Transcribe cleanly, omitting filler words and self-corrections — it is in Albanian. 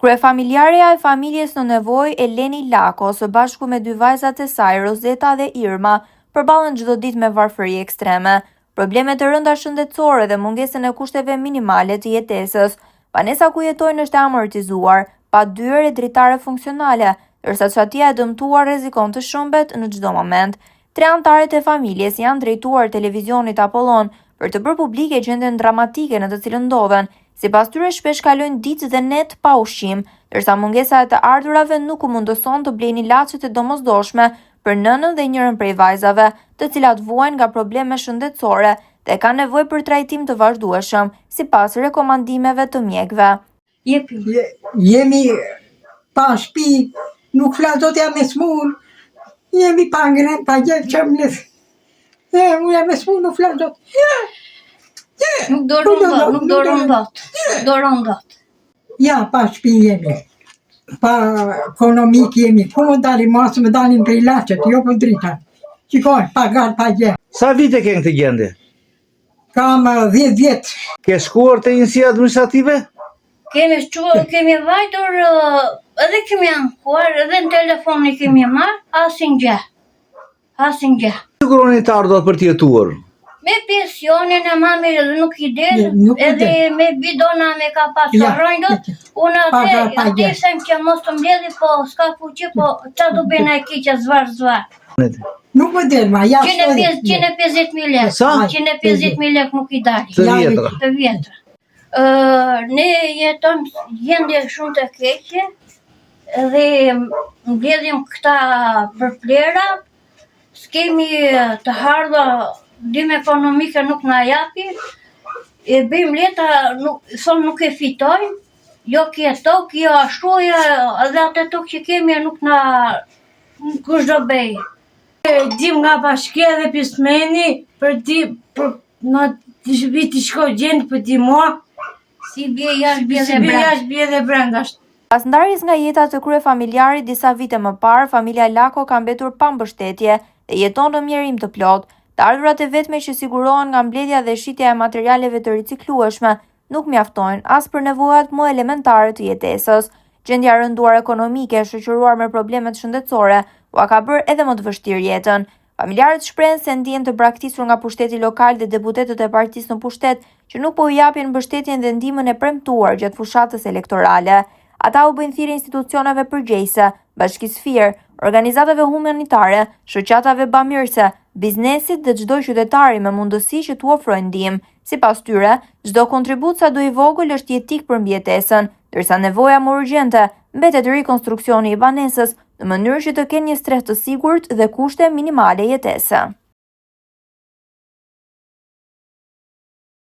Kryefamiljarja e familjes në nevojë Eleni Lako, së bashku me dy vajzat e saj, Rozeta dhe Irma, përballen çdo ditë me varfëri ekstreme, probleme të rënda shëndetësore dhe mungesën e kushteve minimale të jetesës. Banesa ku jetojnë është e amortizuar, pa dyer e dritare funksionale, ndërsa çatia e dëmtuar rrezikon të shëmbet në çdo moment. 3 anëtarët e familjes janë drejtuar televizionit Apollon për të bërë publike gjendjen dramatike në të cilën ndodhen. Sipas tyre shpesh kalojnë ditë dhe net pa ushqim, ndërsa mungesa e të ardhurave nuk u mundëson të blejnë ilaçet e domosdoshme për nënën dhe njërin prej vajzave, të cilat vuajnë nga probleme shëndetësore dhe kanë nevojë për trajtim të vazhdueshëm, sipas rekomandimeve të mjekëve. Jemi pa shtëpi, nuk flas dot jam me smur. Jemi pa ngrem, pa gjë çamles. Unë jam me smur, nuk flas dot. Nuk doron dot. Ja, pa shtëpi jemi. Pa ekonomik jemi. Ku më dalim masë, më dalim për ilaçet, jo për drita. Shikoj, pa gar, pa gjë. Sa vite ke në këtë gjendje? Kam 10 vjet. Ke shkuar te njësia administrative? Kemi vajtur, edhe kemi ankuar, edhe në telefoni kemi marrë, asin gjë. Siguroni të ardhurat për të jetuar? Me pensionin e mami edhe nuk i del, edhe me bidona me ka pasur rëndot, unë atë isem që mos të mbledhi, po s'ka fuqi, po qa du bëjnë e ki që zvar. Nuk më del, ma, ja 150.000 lek. Sa? 150.000 lek nuk i dali. Të vjetra. Ne jeton gjendje shumë të keqe, dhe mbledhim këta përplera, s'kemi të hardha, dim ekonomike nuk na japi, e bëjmë leta, thonë nuk e fitojmë, jo kje tokë, jo ashtuja, edhe atë tokë që kemi nuk na kush do bëj. Dim nga bashkia dhe pismeni, për në të shbi të shkoj gjendë për ti mua, si bje jashtë bje dhe brenda. Pas ndarjes nga jeta të kryefamiljarit disa vite më parë, familja Lako ka mbetur pa mbështetje dhe jeton në mjerim të plot. Të ardhurat e vetme që sigurohen nga mbledhja dhe shitja e materialeve të riciklueshme nuk mjaftojnë as për nevojat më elementare të jetesës. Gjendja e rënduar ekonomike, shoqëruar me problemet shëndetësore, ua ka bërë edhe më të vështirë jetën. Familjarët shprehen se ndihen të braktisur nga pushteti lokal dhe deputetët e partisë në pushtet që nuk po i japin mbështetjen dhe ndihmën e premtuar gjatë fushatës elektorale. Ata u bëjnë thirrje institucioneve përgjegjëse, bashkisë FIR, organizatave humanitare, shoqatave bamirëse, biznesit dhe çdo qytetari me mundësi që t'u ofrojë ndihmë. Sipas tyre, çdo kontribut sa do i vogël është jetik për mbijetesën, ndërsa nevoja më urgjente mbetet rikonstruksioni i banesës në mënyrë që të kenë një streh të sigurt dhe kushte minimale jetese.